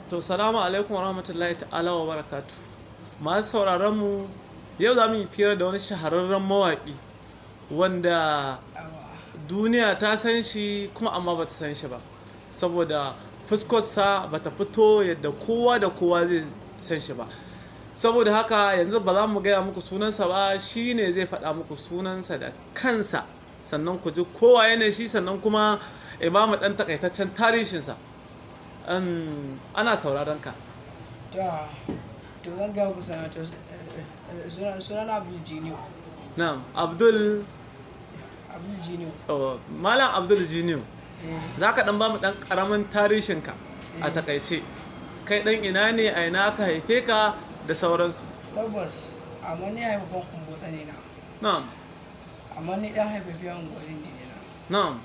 To salamu alaikum wa rahmatullahi ta'ala wa barakatu. Masu sauraron mu yau za mu yi fira da wani shahararren mawaƙi wanda duniya ta san shi kuma amma ba ta san shi ba, saboda fuskarsa ba ta fito yadda kowa da kowa zai san shi ba. Saboda haka yanzu ba za mu gaya muku sunansa ba, shi ne zai faɗa muku sunansa da kansa, sannan ku ji kowa yana shi, sannan kuma ya ba mu ɗan takaitaccen tarihinsa. Ana sauraron ka. To zan ga ku sunan Abdul Jiniyo. Na'am, Abdul Jiniyo. Oh, Malam Abdul Jiniyo. Za ka dan ba mu dan karamin tarihin ka a takaice. Kai dan ina ne, a ina aka haife ka da sauransu. Tabbas, amma ni haifafan Kumbotsa ne na. Na'am. Amma ni dan haifafiyan unguwarin Jini na. Na'am.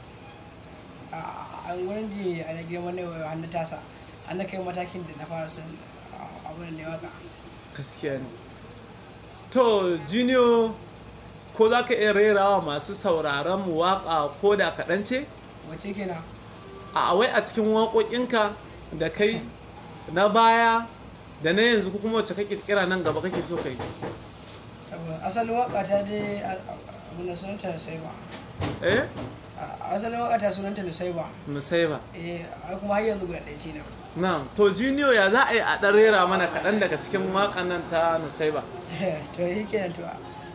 A unguwarin Jini a na girma ne wa hannu tasa. An na kai matakin da na fara son abin da ya waka. Gaskiya ne. To Jiniyo, ko za ka iya rerawa masu sauraron mu waka ko da kaɗan ce? Wace kenan? A wai a cikin waƙoƙinka da kai na baya da na yanzu, ko kuma wacce kake kira nan gaba kake so kai? Asalin waka ta dai abin da sunanta Nusaiba. Eh? Asalin waka ta sunanta Nusaiba. Nusaiba. Kuma har yanzu guda ɗaya ce na. Na'am. To Jiniyo, ya za a yi a ɗan rera mana kaɗan daga cikin waƙan nan ta Nusaiba? To yi kenan to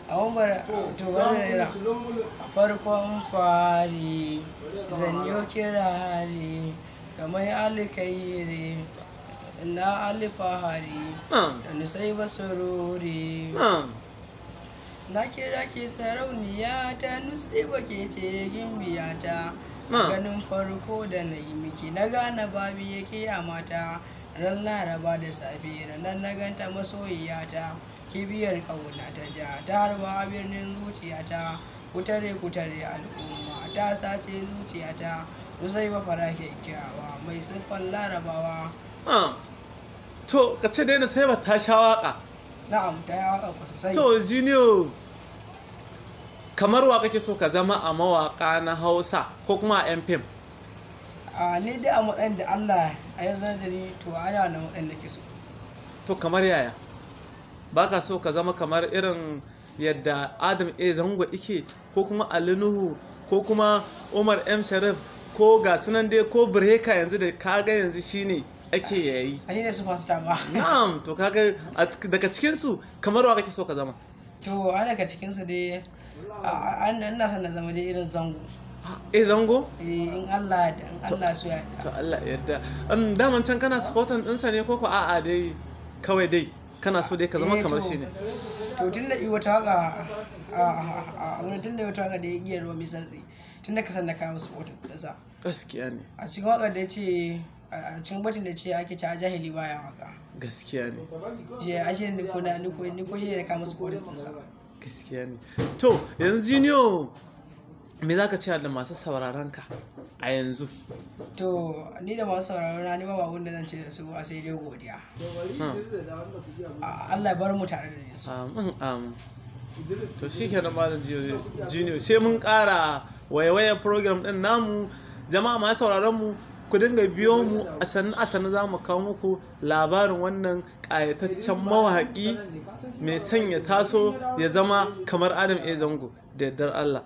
a wambar to bari rera. Farkon fari zanyo kirari kamar alkairi na alfahari da Nusaiba sururi. Na kira ki sarauniya ta Nusaiba ke ce gimbiyata. Ganin farko da na yi miki na gane babi yake a mata. Ran Laraba da safe ranar na ganta masoyiyata. Kibiyar ƙauna ta ja ta harba a birnin zuciyata. Kutare al'umma ta sace zuciyata. Nusaiba fara kyakkyawa mai siffar Larabawa. To ka ce dai Nusaiba ta sha waƙa. Na'am, ta yi waƙa sosai. To Jiniyo, kamar wa kake so ka zama a mawaƙa na Hausa ko kuma a 'yan fim? Ni dai a matsayin da Allah ya zana da ni, to ana na matsayin da ke so. To kamar yaya? Ba ka so ka zama kamar irin yadda Adam A. Zango ike, ko kuma Ali Nuhu, ko kuma Umar M. Sharif, ko ga sunan dai, ko Breka yanzu da kaga yanzu shine ake yayi? Ani ne superstar ba. Na'am, to kaga daga cikinsu kamar wa kake so ka zama? To a daga cikinsu dai ina son na zama dai irin Zango. Zango? In Allah so ya to Allah yadda. Daman can kana supportan ɗinsa ne, ko a'a dai kawai dai kana so dai ka zama kamar shi ne? To tun da wata waka da ya iya ruwa mai santsi, tun da ka san da kayan supportan ɗinsa. Gaskiya ne. A cikin waka da ya ce, a cikin batun da ce ake ta jahili baya waka. Gaskiya ne. Je a shi ne ko shi ne da kama supportan ɗinsa. Gaskiya ne. To yanzu Jiniyo, me za ka ce da masu sauraron ka a yanzu? To ni da masu sauraron na, ni ba abun da zan ce da su a sai dai godiya. Allah bar mu tare da su. Amin. To shi ke da Malam Jiniyo, sai mun ƙara waiwayar program ɗin namu. Jama'a masu sauraron mu, ku dinga biyo mu a sannu za mu kawo muku labarin wannan ƙayataccen mawaƙi mai sanya taso ya zama kamar Adam A. Zango da yardar Allah.